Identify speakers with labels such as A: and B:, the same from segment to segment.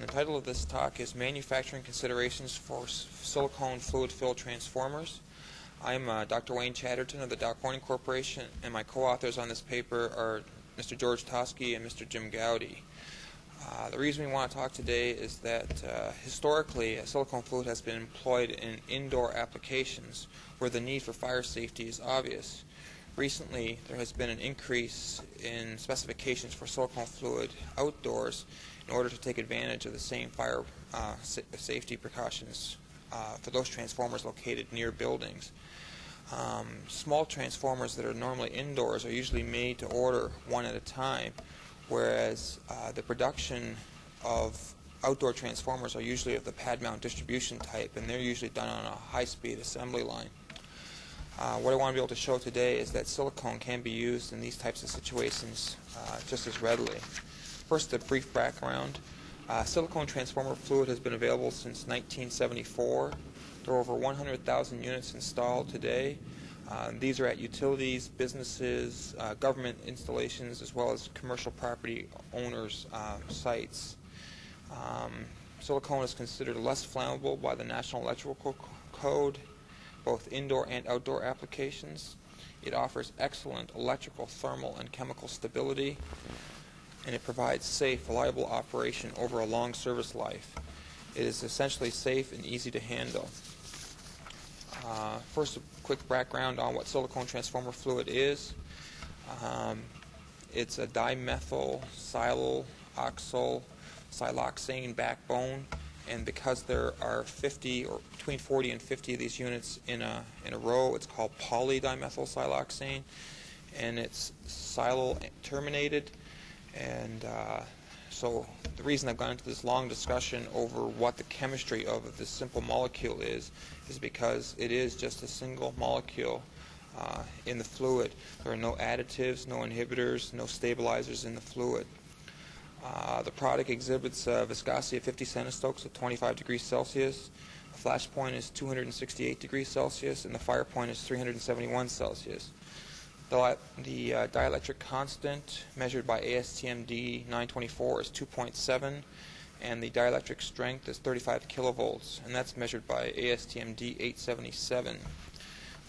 A: The title of this talk is Manufacturing Considerations for Silicone Fluid-Filled Transformers. I'm Dr. Wayne Chatterton of the Dow Corning Corporation, and my co-authors on this paper are Mr. George Tosky and Mr. Jim Gowdy. The reason we want to talk today is that historically silicone fluid has been employed in indoor applications where the need for fire safety is obvious. Recently, there has been an increase in specifications for silicone fluid outdoors in order to take advantage of the same fire safety precautions for those transformers located near buildings. Small transformers that are normally indoors are usually made to order one at a time, whereas the production of outdoor transformers are usually of the pad mount distribution type, and they're usually done on a high-speed assembly line. What I want to be able to show today is that silicone can be used in these types of situations just as readily. First, a brief background. Silicone transformer fluid has been available since 1974. There are over 100,000 units installed today. These are at utilities, businesses, government installations, as well as commercial property owners' sites. Silicone is considered less flammable by the National Electrical Code, both indoor and outdoor applications. It offers excellent electrical, thermal, and chemical stability, and it provides safe, reliable operation over a long service life. It is essentially safe and easy to handle. First, a quick background on what silicone transformer fluid is. It's a dimethyl siloxyl siloxane backbone, and because there are 50 or between 40 and 50 of these units in a row, it's called polydimethyl siloxane, and it's silyl terminated. And so the reason I've gone into this long discussion over what the chemistry of this simple molecule is because it is just a single molecule in the fluid. There are no additives, no inhibitors, no stabilizers in the fluid. The product exhibits a viscosity of 50 centistokes at 25 degrees Celsius. The flash point is 268 degrees Celsius, and the fire point is 371 Celsius. The dielectric constant measured by ASTM-D 924 is 2.7, and the dielectric strength is 35 kilovolts, and that's measured by ASTM-D 877.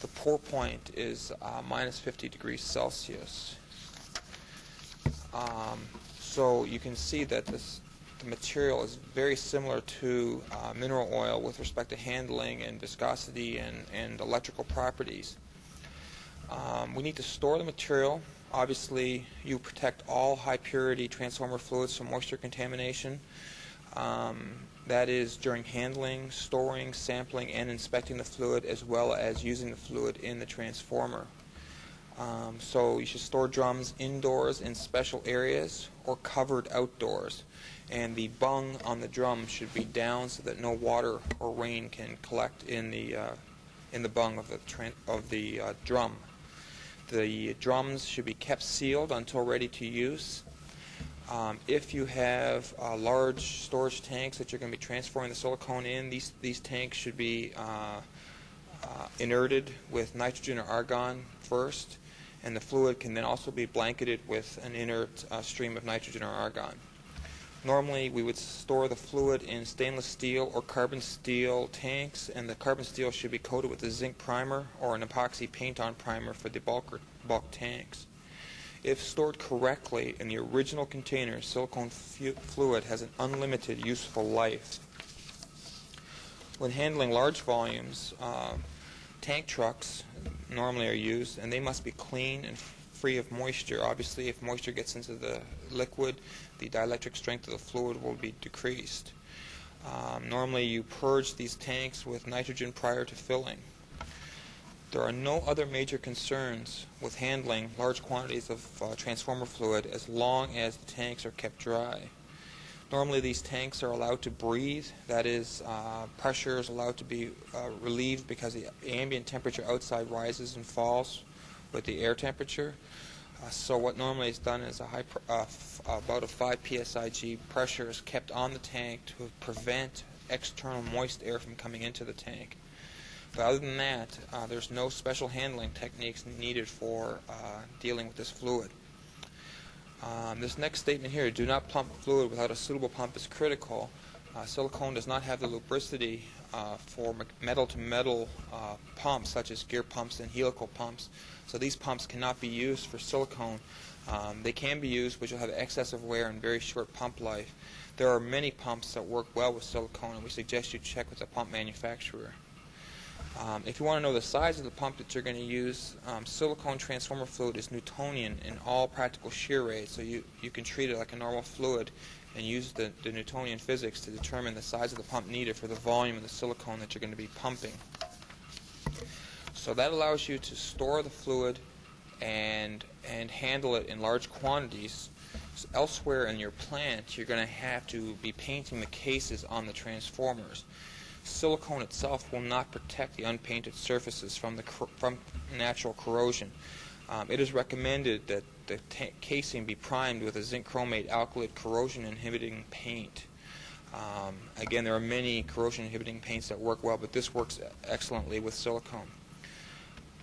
A: The pour point is minus 50 degrees Celsius. So you can see that the material is very similar to mineral oil with respect to handling and viscosity and electrical properties. We need to store the material. Obviously, you protect all high-purity transformer fluids from moisture contamination. That is during handling, storing, sampling, and inspecting the fluid, as well as using the fluid in the transformer. So you should store drums indoors in special areas or covered outdoors. And the bung on the drum should be down so that no water or rain can collect in the bung of the drum. The drums should be kept sealed until ready to use. If you have large storage tanks that you're going to be transferring the silicone in, these tanks should be inerted with nitrogen or argon first, and the fluid can then also be blanketed with an inert stream of nitrogen or argon. Normally, we would store the fluid in stainless steel or carbon steel tanks, and the carbon steel should be coated with a zinc primer or an epoxy paint-on primer for the bulk tanks. If stored correctly in the original container, silicone fluid has an unlimited useful life. When handling large volumes, tank trucks normally are used, and they must be clean and free of moisture. Obviously, if moisture gets into the liquid, the dielectric strength of the fluid will be decreased. Normally, you purge these tanks with nitrogen prior to filling. There are no other major concerns with handling large quantities of transformer fluid as long as the tanks are kept dry. Normally, these tanks are allowed to breathe. That is, pressure is allowed to be relieved because the ambient temperature outside rises and falls with the air temperature. So what normally is done is about a 5 psig pressure is kept on the tank to prevent external moist air from coming into the tank. But other than that, there's no special handling techniques needed for dealing with this fluid. This next statement here, do not pump fluid without a suitable pump, is critical. Silicone does not have the lubricity for metal-to-metal pumps, such as gear pumps and helical pumps. So these pumps cannot be used for silicone. They can be used, but you'll have excessive wear and very short pump life. There are many pumps that work well with silicone, and we suggest you check with the pump manufacturer. If you want to know the size of the pump that you're going to use, silicone transformer fluid is Newtonian in all practical shear rates, so you can treat it like a normal fluid and use the Newtonian physics to determine the size of the pump needed for the volume of the silicone that you're going to be pumping. So that allows you to store the fluid and handle it in large quantities. So elsewhere in your plant, you're going to have to be painting the cases on the transformers. Silicone itself will not protect the unpainted surfaces from natural corrosion. It is recommended that the casing be primed with a zinc chromate alkylate corrosion-inhibiting paint. Again, there are many corrosion-inhibiting paints that work well, but this works excellently with silicone.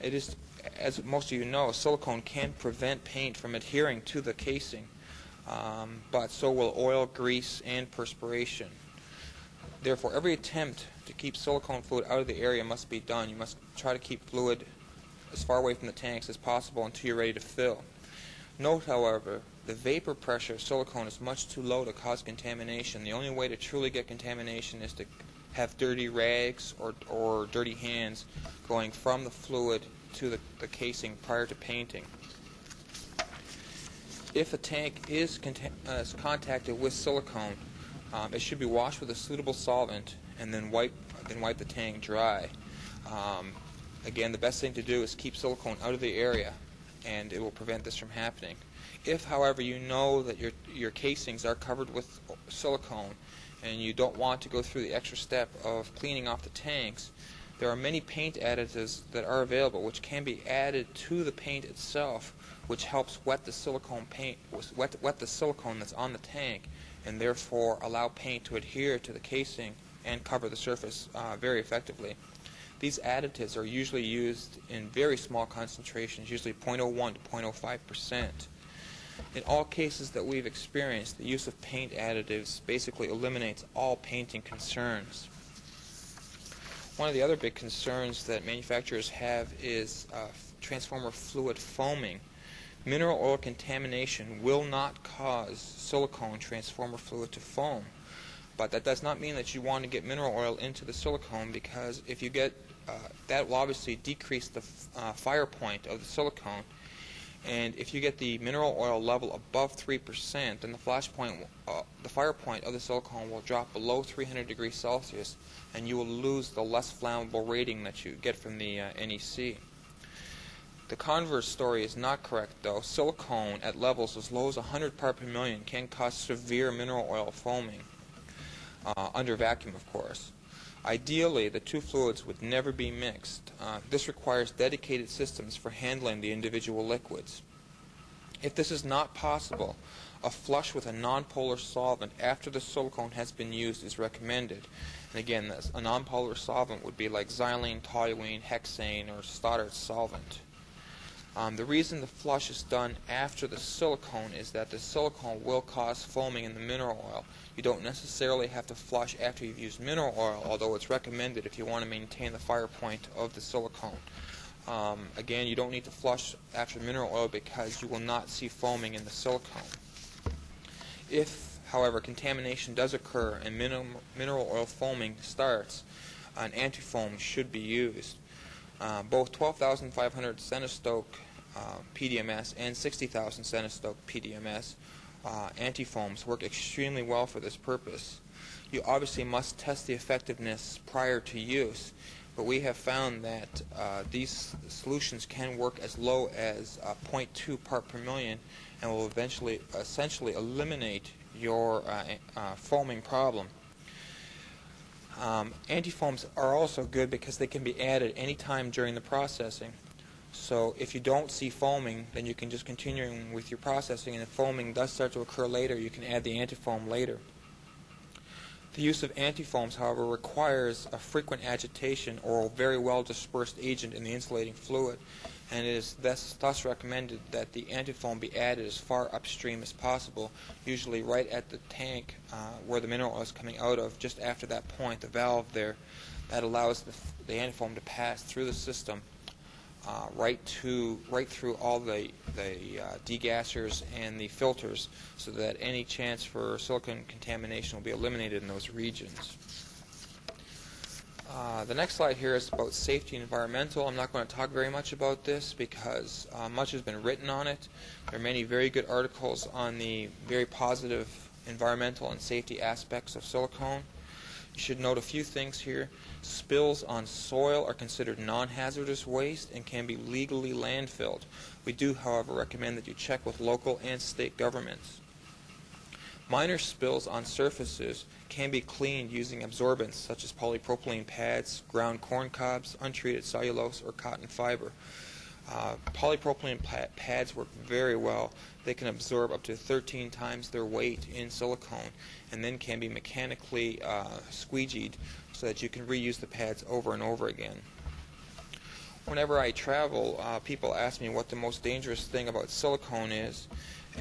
A: It is, as most of you know, silicone can prevent paint from adhering to the casing, but so will oil, grease, and perspiration. Therefore, every attempt to keep silicone fluid out of the area must be done. You must try to keep fluid as far away from the tanks as possible until you're ready to fill. Note, however, the vapor pressure of silicone is much too low to cause contamination. The only way to truly get contamination is to have dirty rags or dirty hands going from the fluid to the casing prior to painting. If a tank is contacted with silicone, it should be washed with a suitable solvent and then wipe the tank dry. Again, the best thing to do is keep silicone out of the area, and it will prevent this from happening. If, however, you know that your casings are covered with silicone and you don't want to go through the extra step of cleaning off the tanks, there are many paint additives that are available which can be added to the paint itself, which helps wet the silicone that's on the tank, and therefore allow paint to adhere to the casing and cover the surface very effectively. These additives are usually used in very small concentrations, usually 0.01 to 0.05%. In all cases that we've experienced, the use of paint additives basically eliminates all painting concerns. One of the other big concerns that manufacturers have is transformer fluid foaming. Mineral oil contamination will not cause silicone transformer fluid to foam. But that does not mean that you want to get mineral oil into the silicone, because if you get that will obviously decrease the fire point of the silicone, and if you get the mineral oil level above 3%, then the fire point of the silicone will drop below 300 degrees Celsius, and you will lose the less flammable rating that you get from the NEC. The converse story is not correct, though. Silicone at levels as low as 100 part per million can cause severe mineral oil foaming, under vacuum, of course. Ideally, the two fluids would never be mixed. This requires dedicated systems for handling the individual liquids. If this is not possible, a flush with a nonpolar solvent after the silicone has been used is recommended. And again, a nonpolar solvent would be like xylene, toluene, hexane, or Stoddard's solvent. The reason the flush is done after the silicone is that the silicone will cause foaming in the mineral oil. You don't necessarily have to flush after you've used mineral oil, although it's recommended if you want to maintain the fire point of the silicone. Again, you don't need to flush after mineral oil because you will not see foaming in the silicone. If, however, contamination does occur and mineral oil foaming starts, an antifoam should be used. Both 12,500 centistoke PDMS and 60,000 centistoke PDMS antifoams work extremely well for this purpose. You obviously must test the effectiveness prior to use, but we have found that these solutions can work as low as 0.2 part per million and will essentially eliminate your foaming problem. Antifoams are also good because they can be added any time during the processing. So if you don't see foaming, then you can just continue with your processing, and if foaming does start to occur later, you can add the antifoam later. The use of antifoams, however, requires a frequent agitation or a very well dispersed agent in the insulating fluid, and it is thus recommended that the antifoam be added as far upstream as possible, usually right at the tank where the mineral oil is coming out of. Just after that point, the valve there that allows the antifoam to pass through the system right through all the degassers and the filters, so that any chance for silicone contamination will be eliminated in those regions. The next slide here is about safety and environmental. I'm not going to talk very much about this because much has been written on it. There are many very good articles on the very positive environmental and safety aspects of silicone. You should note a few things here. Spills on soil are considered non-hazardous waste and can be legally landfilled. We do, however, recommend that you check with local and state governments. Minor spills on surfaces can be cleaned using absorbents such as polypropylene pads, ground corn cobs, untreated cellulose, or cotton fiber. Polypropylene pads work very well. They can absorb up to 13 times their weight in silicone and then can be mechanically squeegeed so that you can reuse the pads over and over again. Whenever I travel, people ask me what the most dangerous thing about silicone is,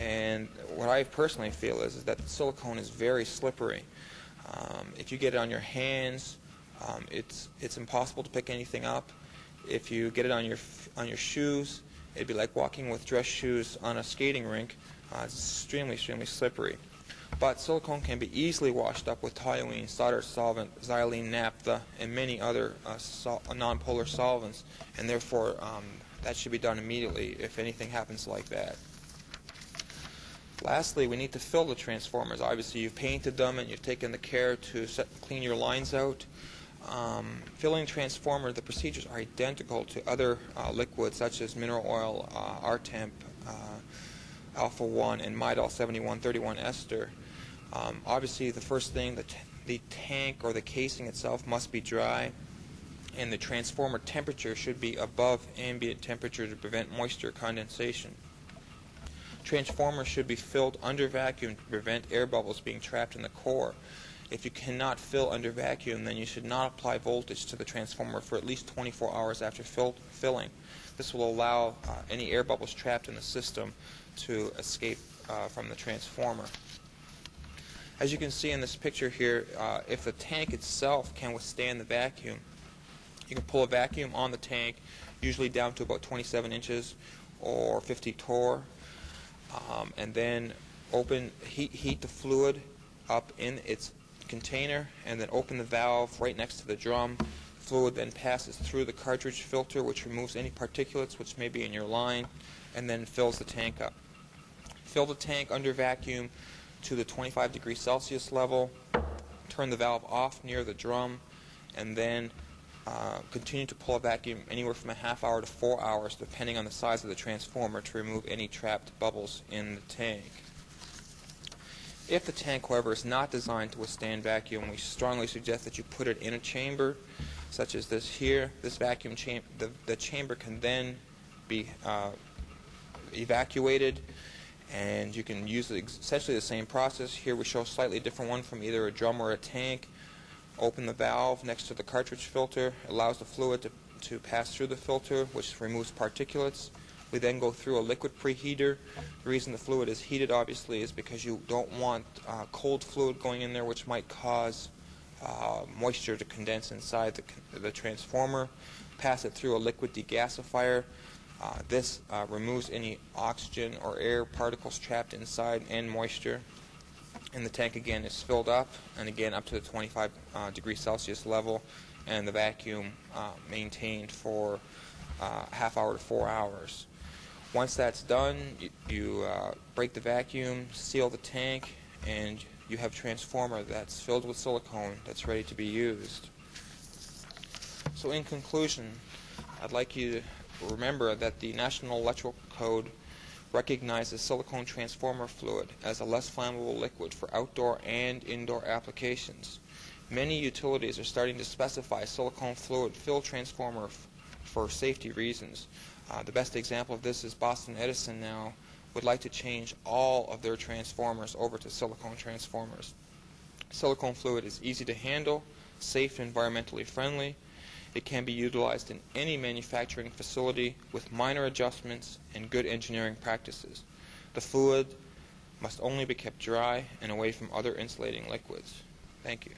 A: and what I personally feel is that silicone is very slippery. If you get it on your hands, it's impossible to pick anything up. If you get it on your shoes, it'd be like walking with dress shoes on a skating rink. It's extremely slippery. But silicone can be easily washed up with toluene, solder solvent, xylene, naphtha, and many other non-polar solvents, and therefore that should be done immediately if anything happens like that. Lastly, we need to fill the transformers. Obviously, you've painted them and you've taken the care to clean your lines out. Filling transformer, the procedures are identical to other liquids such as mineral oil, R-Temp, Alpha 1, and Midol 7131 ester. Obviously, the first thing, the tank or the casing itself must be dry, and the transformer temperature should be above ambient temperature to prevent moisture condensation. Transformers should be filled under vacuum to prevent air bubbles being trapped in the core. If you cannot fill under vacuum, then you should not apply voltage to the transformer for at least 24 hours after filling. This will allow any air bubbles trapped in the system to escape from the transformer. As you can see in this picture here, if the tank itself can withstand the vacuum, you can pull a vacuum on the tank, usually down to about 27 inches or 50 torr, and then heat the fluid up in its container, and then open the valve right next to the drum. Fluid then passes through the cartridge filter, which removes any particulates which may be in your line, and then fills the tank up. Fill the tank under vacuum to the 25 degrees Celsius level, turn the valve off near the drum, and then continue to pull a vacuum anywhere from a half hour to 4 hours, depending on the size of the transformer, to remove any trapped bubbles in the tank. If the tank, however, is not designed to withstand vacuum, we strongly suggest that you put it in a chamber, such as this here. This vacuum chamber, the chamber can then be evacuated, and you can use essentially the same process. Here we show a slightly different one from either a drum or a tank. Open the valve next to the cartridge filter, allows the fluid to pass through the filter, which removes particulates. We then go through a liquid preheater. The reason the fluid is heated, obviously, is because you don't want cold fluid going in there, which might cause moisture to condense inside the transformer. Pass it through a liquid degasifier. This removes any oxygen or air particles trapped inside and moisture. And the tank again is filled up, and again up to the 25 degrees Celsius level, and the vacuum maintained for half hour to 4 hours. Once that's done, you break the vacuum, seal the tank, and you have a transformer that's filled with silicone that's ready to be used. So in conclusion, I'd like you to remember that the National Electrical Code recognizes silicone transformer fluid as a less flammable liquid for outdoor and indoor applications. Many utilities are starting to specify silicone fluid fill transformer for safety reasons. The best example of this is Boston Edison now would like to change all of their transformers over to silicone transformers. Silicone fluid is easy to handle, safe and environmentally friendly. It can be utilized in any manufacturing facility with minor adjustments and good engineering practices. The fluid must only be kept dry and away from other insulating liquids. Thank you.